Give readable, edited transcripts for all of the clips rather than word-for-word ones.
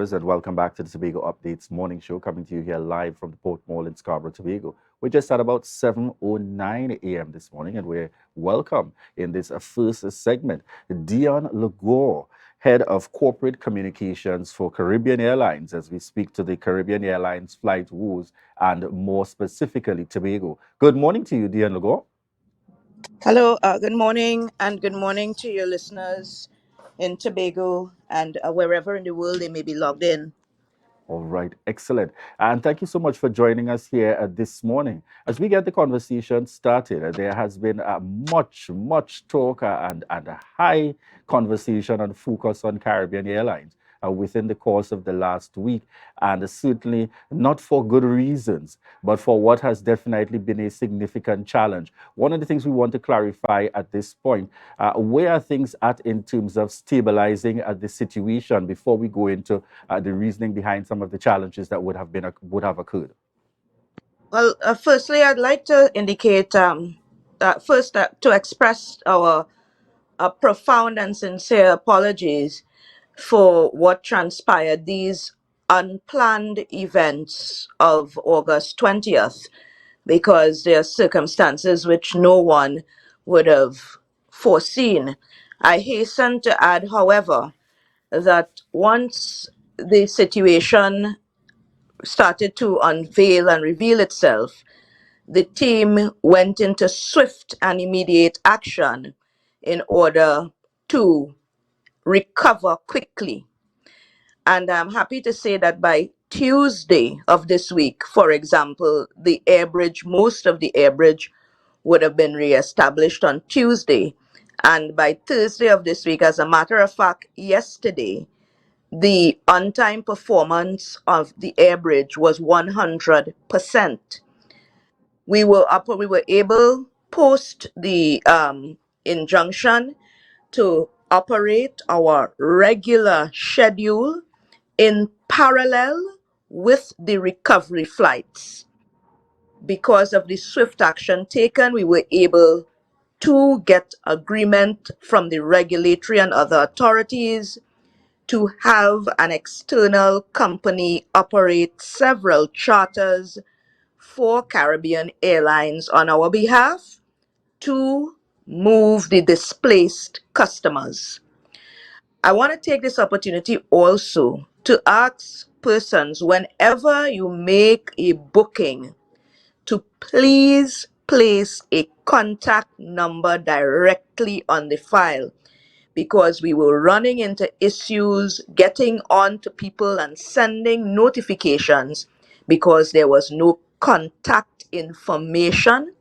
viewers, and welcome back to the Tobago Updates morning show, coming to you here live from the Port Mall in Scarborough, Tobago. We're just at about 7:09 a.m. this morning, and we're welcome in this first segment Dionne Ligoure, Head of Corporate Communications for Caribbean Airlines, as we speak to the Caribbean Airlines flight woes and more specifically Tobago. Good morning to you, Dionne Ligoure. Hello, good morning, and good morning to your listeners in Tobago and wherever in the world they may be logged in. All right, excellent. And thank you so much for joining us here this morning. As we get the conversation started, there has been much talk and a high conversation and focus on Caribbean Airlines within the course of the last week, and certainly not for good reasons, but for what has definitely been a significant challenge. One of the things we want to clarify at this point, where are things at in terms of stabilizing the situation before we go into the reasoning behind some of the challenges that would have occurred? Well, firstly, I'd like to indicate first to express our profound and sincere apologies for what transpired, these unplanned events of August 20th, because there are circumstances which no one would have foreseen. I hasten to add, however, that once the situation started to unveil and reveal itself, the team went into swift and immediate action in order to recover quickly. And I'm happy to say that by Tuesday of this week, for example, most of the air bridge would have been reestablished on Tuesday. And by Thursday of this week, as a matter of fact, yesterday, the on-time performance of the air bridge was 100%. We were able, post the injunction, to operate our regular schedule in parallel with the recovery flights. Because of the swift action taken, we were able to get agreement from the regulatory and other authorities to have an external company operate several charters for Caribbean Airlines on our behalf to move the displaced customers. I want to take this opportunity also to ask persons, whenever you make a booking, to please place a contact number directly on the file, because we were running into issues getting on to people and sending notifications because there was no contact information,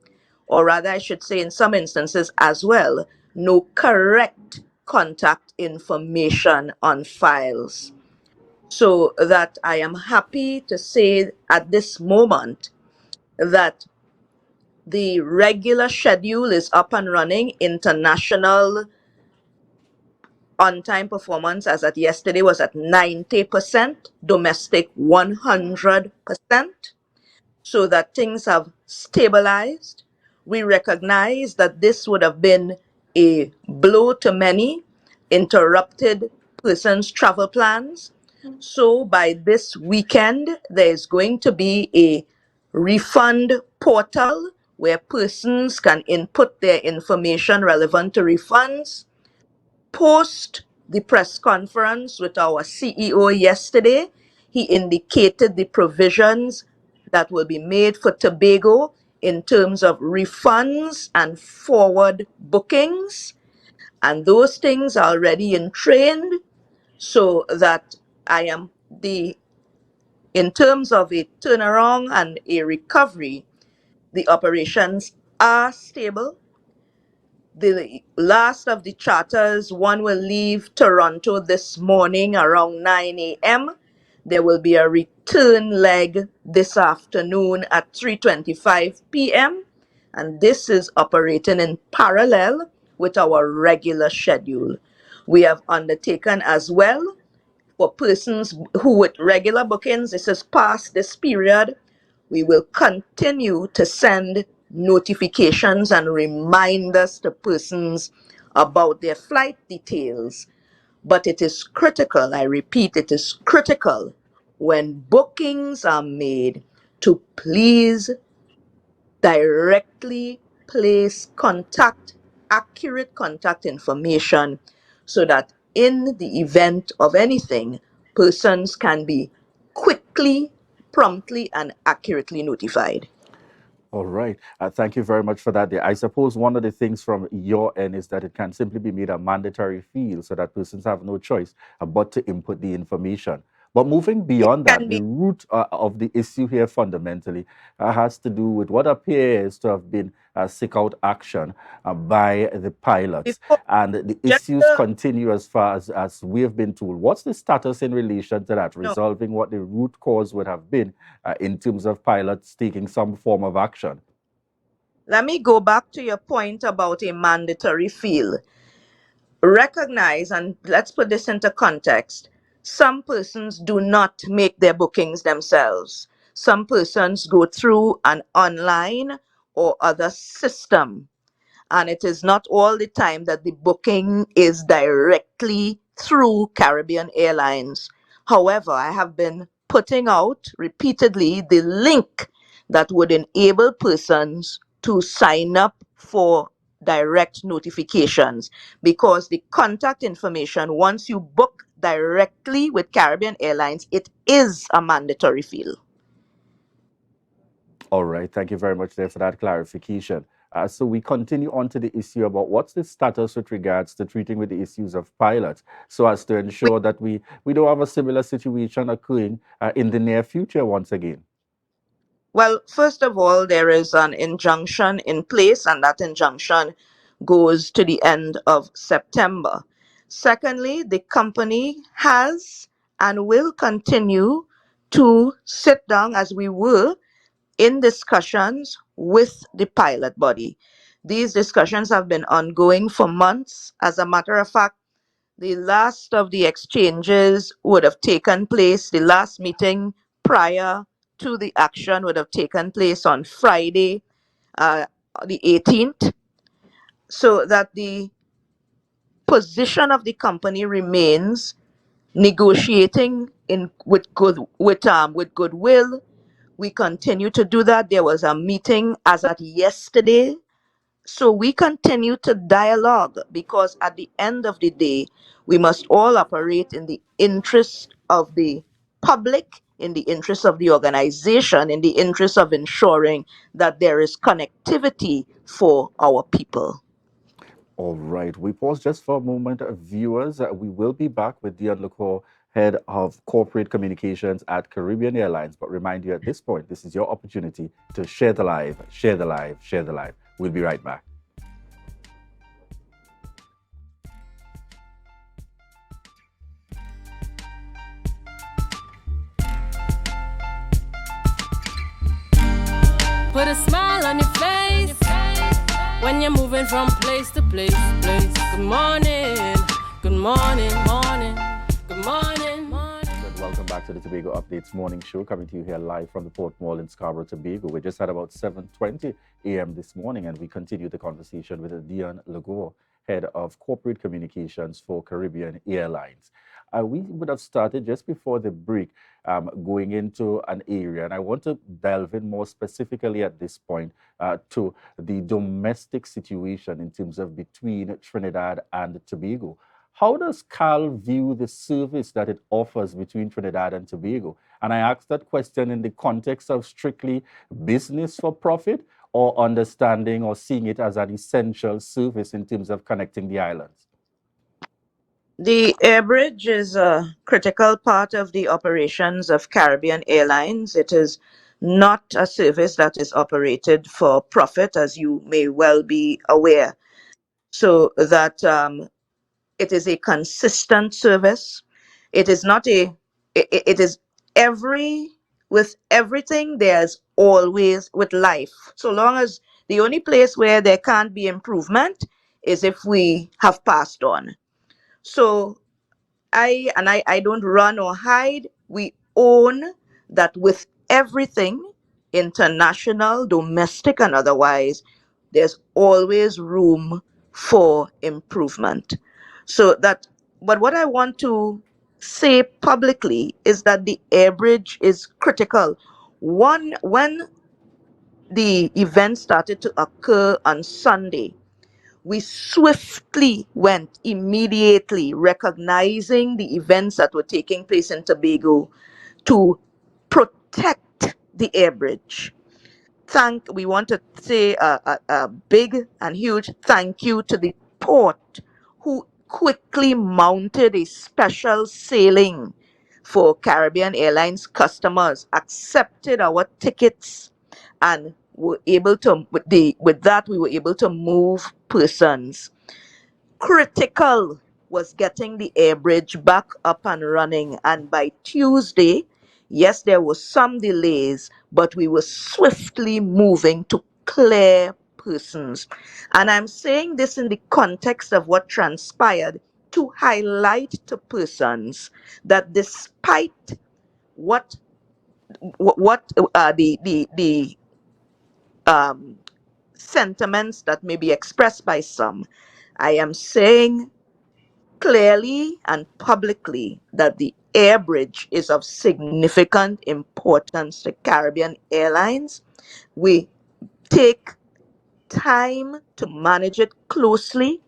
or rather, I should say, in some instances as well, no correct contact information on files. So that I am happy to say at this moment that the regular schedule is up and running. International on-time performance as at yesterday was at 90%, domestic 100%, so that things have stabilized. We recognize that this would have been a blow to many, interrupted persons' travel plans. So by this weekend, there is going to be a refund portal where persons can input their information relevant to refunds. Post the press conference with our CEO yesterday, he indicated the provisions that will be made for Tobago in terms of refunds and forward bookings. And those things are already in train, so that in terms of a turnaround and a recovery, the operations are stable. The last of the charters, one will leave Toronto this morning around 9 a.m. There will be a return leg this afternoon at 3:25 p.m. And this is operating in parallel with our regular schedule. We have undertaken as well, for persons who with regular bookings, this is past this period, we will continue to send notifications and reminders to persons about their flight details. But it is critical, I repeat, it is critical when bookings are made to please directly place accurate contact information so that in the event of anything, persons can be quickly, promptly, and accurately notified. All right. Thank you very much for that. There. I suppose one of the things from your end is that it can simply be made a mandatory field so that persons have no choice but to input the information. But moving It beyond that, can the be root of the issue here fundamentally has to do with what appears to have been sick out action by the pilots. before And the just issues continue as far as we have been told. What's the status in relation to that, no. resolving what the root cause would have been in terms of pilots taking some form of action? Let me go back to your point about a mandatory field. Recognize, and let's put this into context, some persons do not make their bookings themselves. Some persons go through an online or other system, and it is not all the time that the booking is directly through Caribbean Airlines. However, I have been putting out repeatedly the link that would enable persons to sign up for direct notifications, because the contact information, once you book directly with Caribbean Airlines, it is a mandatory field. All right. Thank you very much there for that clarification. So we continue on to the issue about what's the status with regards to treating with the issues of pilots so as to ensure that we don't have a similar situation occurring in the near future once again. Well, first of all, there is an injunction in place, and that injunction goes to the end of September. Secondly, the company has and will continue to sit down, as we were, in discussions with the pilot body. These discussions have been ongoing for months. As a matter of fact, the last of the exchanges would have taken place, the last meeting prior to the action would have taken place on Friday, uh, the 18th, so that the position of the company remains negotiating in with goodwill. We continue to do that. There was a meeting as at yesterday. So we continue to dialogue, because at the end of the day, we must all operate in the interest of the public, in the interest of the organization, in the interest of ensuring that there is connectivity for our people. All right. We pause just for a moment, viewers. We will be back with Dionne Ligoure, Head of Corporate Communications at Caribbean Airlines. But remind you at this point, this is your opportunity to share the live, share the live, share the live. We'll be right back. Put a smile on your face when you're moving from place to place. Good morning, good morning, morning, good morning, morning. Welcome back to the Tobago Updates morning show, coming to you here live from the Port Mall in Scarborough, Tobago. We just had about 7:20 a.m. this morning, and we continue the conversation with Dionne Ligoure, Head of Corporate Communications for Caribbean Airlines. We would have started just before the break, going into an area, and I want to delve in more specifically at this point to the domestic situation in terms of between Trinidad and Tobago. How does CAL view the service that it offers between Trinidad and Tobago? And I ask that question in the context of strictly business for profit, or understanding or seeing it as an essential service in terms of connecting the islands. The air bridge is a critical part of the operations of Caribbean Airlines. It is not a service that is operated for profit, as you may well be aware. So that it is a consistent service. It is not a, it is every, with everything, there's always with life. So long as the only place where there can't be improvement is if we have passed on. So I don't run or hide. We own that with everything, international, domestic, and otherwise, there's always room for improvement. So that But what I want to say publicly is that the air bridge is critical. One, when the event started to occur on Sunday, we swiftly went immediately, recognizing the events that were taking place in Tobago, to protect the air bridge. We want to say a big and huge thank you to the port, who quickly mounted a special sailing for Caribbean Airlines customers, accepted our tickets, and were able to with that we were able to move persons. Critical was getting the air bridge back up and running, and by Tuesday, yes, there was some delays, but we were swiftly moving to clear persons. And I'm saying this in the context of what transpired, to highlight to persons that despite what the um, sentiments that may be expressed by some, I am saying clearly and publicly that the air bridge is of significant importance to Caribbean Airlines. We take time to manage it closely,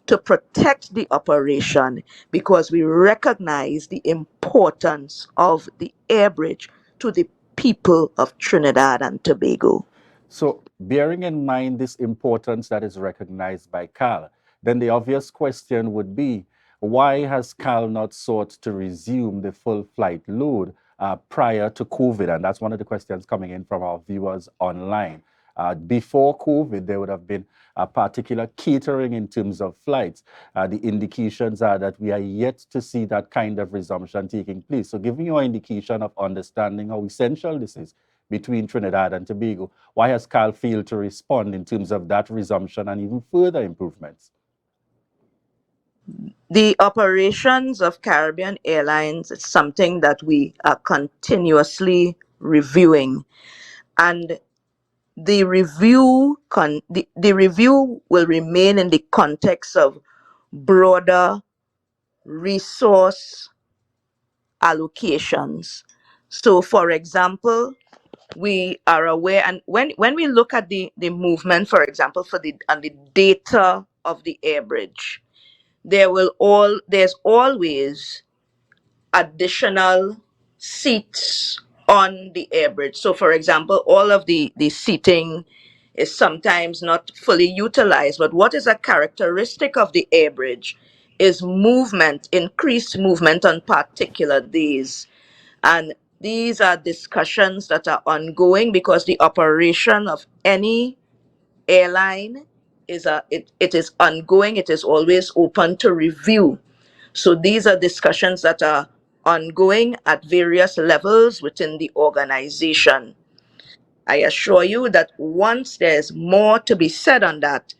to protect the operation, because we recognize the importance of the air bridge to the people of Trinidad and Tobago. So, bearing in mind this importance that is recognized by CAL, then the obvious question would be, why has CAL not sought to resume the full flight load prior to COVID? And that's one of the questions coming in from our viewers online. Before COVID, there would have been a particular catering in terms of flights. The indications are that we are yet to see that kind of resumption taking place. So, giving you an indication of understanding how essential this is between Trinidad and Tobago, why has CAL failed to respond in terms of that resumption and even further improvements? The operations of Caribbean Airlines is something that we are continuously reviewing, and the review will remain in the context of broader resource allocations. So, for example, we are aware, and when we look at the movement, for example, for the data of the air bridge, there's always additional seats on the air bridge. So, for example, all of the seating is sometimes not fully utilized. But what is a characteristic of the air bridge is movement, increased movement on particular days. And these are discussions that are ongoing, because the operation of any airline it is ongoing, it is always open to review. So these are discussions that are ongoing at various levels within the organization. I assure you that once there's more to be said on that,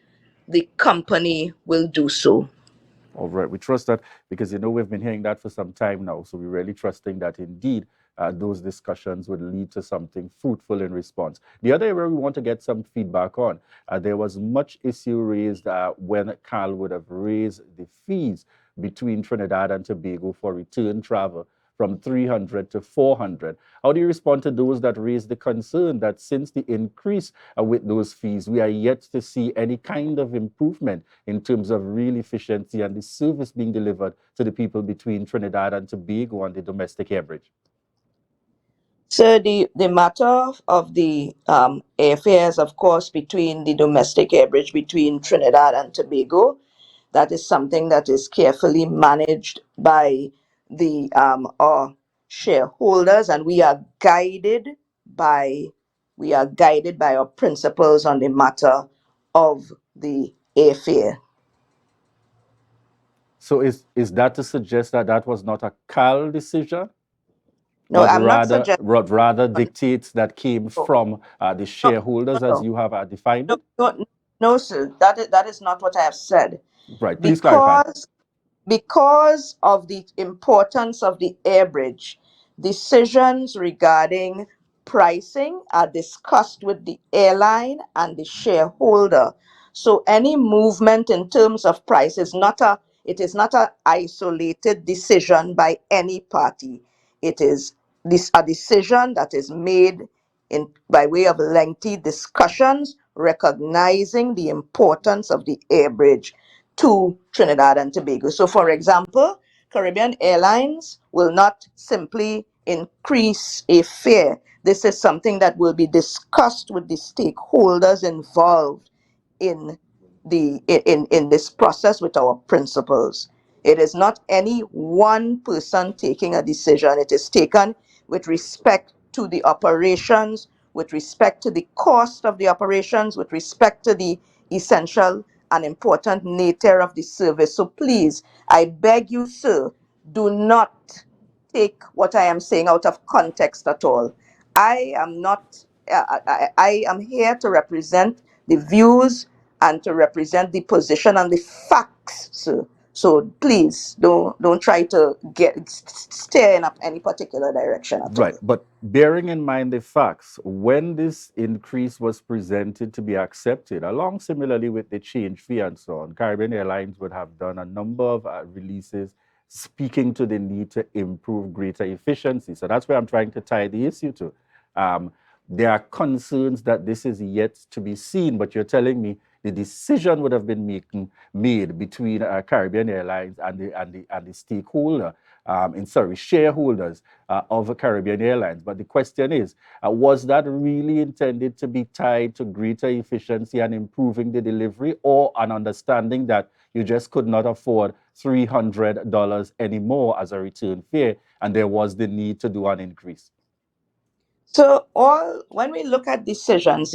the company will do so. All right, we trust that because we've been hearing that for some time now. So we're really trusting that indeed those discussions would lead to something fruitful in response. The other area we want to get some feedback on, there was much issue raised when CAL would have raised the fees between Trinidad and Tobago for return travel from 300 to 400. How do you respond to those that raise the concern that since the increase with those fees, we are yet to see any kind of improvement in terms of real efficiency and the service being delivered to the people between Trinidad and Tobago on the domestic air bridge? So the matter of the airfares, of course, between the domestic air bridge between Trinidad and Tobago, that is something that is carefully managed by the our shareholders, and by we are guided by our principles on the matter of the airfare. So is that to suggest that that was not a CAL decision, No, I'm not suggesting. but rather dictates that came No, from the no, no, shareholders as no, you have defined no, it? no, no, sir. That is not what I have said. Right, please clarify. Because of the importance of the air bridge, decisions regarding pricing are discussed with the airline and the shareholder. So any movement in terms of price It is not an isolated decision by any party. It is a decision that is made by way of lengthy discussions, recognizing the importance of the air bridge to Trinidad and Tobago. So, for example, Caribbean Airlines will not simply increase a fare. This is something that will be discussed with the stakeholders involved in in this process with our principals. It is not any one person taking a decision. It is taken with respect to the operations, with respect to the cost of the operations, with respect to the essential and important nature of the service. So please, I beg you, sir, do not take what I am saying out of context at all. I am not, I am here to represent the views and to represent the position and the facts, sir. So please don't try to steer in any particular direction at Right, all. but bearing in mind the facts, when this increase was presented to be accepted, along similarly with the change fee and so on, Caribbean Airlines would have done a number of releases speaking to the need to improve greater efficiency. So that's where I'm trying to tie the issue to. Um, there are concerns that this is yet to be seen, but you're telling me the decision would have been made between Caribbean Airlines and the stakeholder, shareholders of Caribbean Airlines. But the question is, was that really intended to be tied to greater efficiency and improving the delivery, or an understanding that you just could not afford $300 anymore as a return fare, and there was the need to do an increase? So when we look at decisions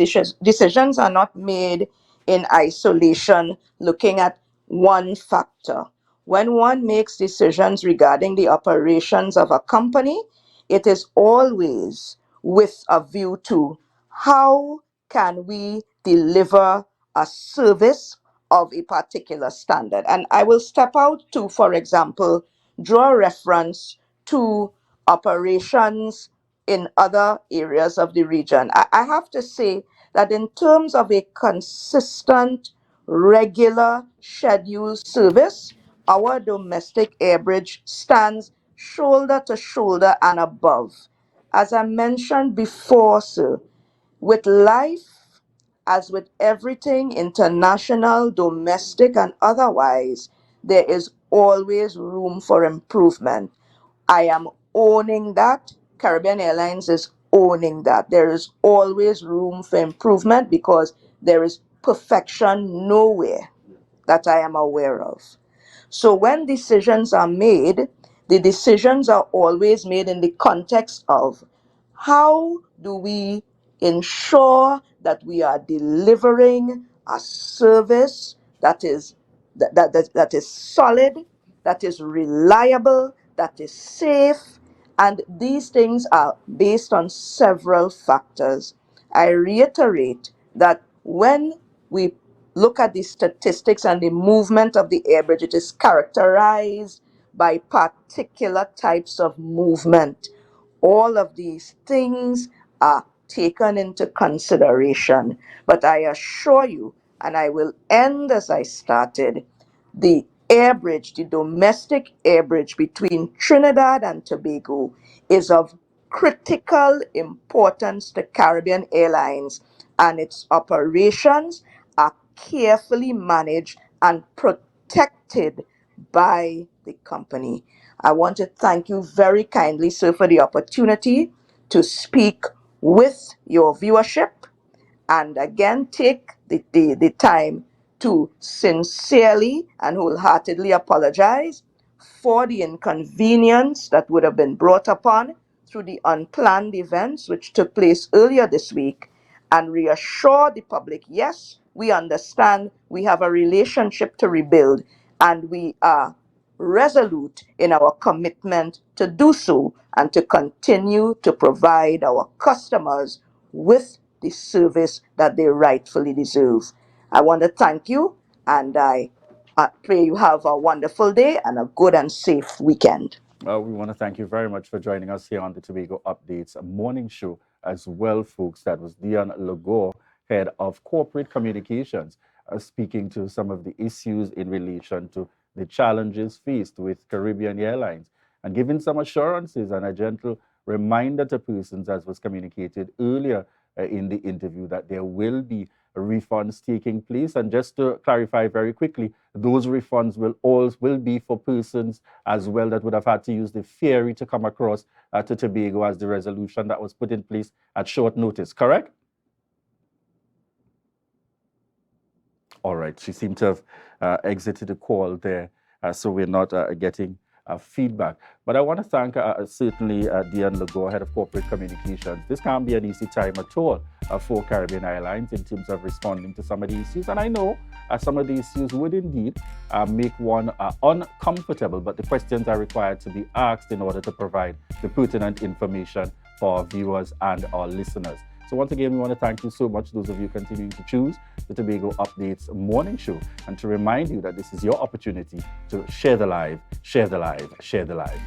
are not made in isolation, looking at one factor. When one makes decisions regarding the operations of a company, it is always with a view to how can we deliver a service of a particular standard. And I will step out to, for example, draw reference to operations in other areas of the region. I have to say that in terms of a consistent, regular, scheduled service, our domestic air bridge stands shoulder to shoulder and above. As I mentioned before, sir, with life, as with everything international, domestic, and otherwise, there is always room for improvement. I am owning that. Caribbean Airlines is owning that. There is always room for improvement because there is perfection nowhere that I am aware of. So when decisions are made, the decisions are always made in the context of how do we ensure that we are delivering a service that is that is solid, that is reliable, that is safe, and these things are based on several factors. I reiterate that when we look at the statistics and the movement of the air bridge, it is characterized by particular types of movement. All of these things are taken into consideration. But I assure you, and I will end as I started, the air bridge, the domestic air bridge between Trinidad and Tobago is of critical importance to Caribbean Airlines, and its operations are carefully managed and protected by the company. I want to thank you very kindly, sir, for the opportunity to speak with your viewership, and again take the time to sincerely and wholeheartedly apologize for the inconvenience that would have been brought upon through the unplanned events which took place earlier this week, and reassure the public, yes, we understand we have a relationship to rebuild, and we are resolute in our commitment to do so and to continue to provide our customers with the service that they rightfully deserve. I want to thank you, and I pray you have a wonderful day and a good and safe weekend. We want to thank you very much for joining us here on the Tobago Updates morning show as well, folks. That was Dionne Ligoure, Head of Corporate Communications, speaking to some of the issues in relation to the challenges faced with Caribbean Airlines and giving some assurances and a gentle reminder to persons, as was communicated earlier in the interview, that there will be refunds taking place. And just to clarify very quickly, those refunds will be for persons as well that would have had to use the ferry to come across to Tobago, as the resolution that was put in place at short notice, correct? All right, she seemed to have exited the call there, so we're not getting feedback. But I want to thank certainly Dionne Ligoure, Head of Corporate Communications. This can't be an easy time at all for Caribbean Airlines in terms of responding to some of the issues. And I know some of the issues would indeed make one uncomfortable, but the questions are required to be asked in order to provide the pertinent information for our viewers and our listeners. So once again, we want to thank you so much, those of you continuing to choose the Tobago Updates morning show, and to remind you that this is your opportunity to share the live, share the live, share the live.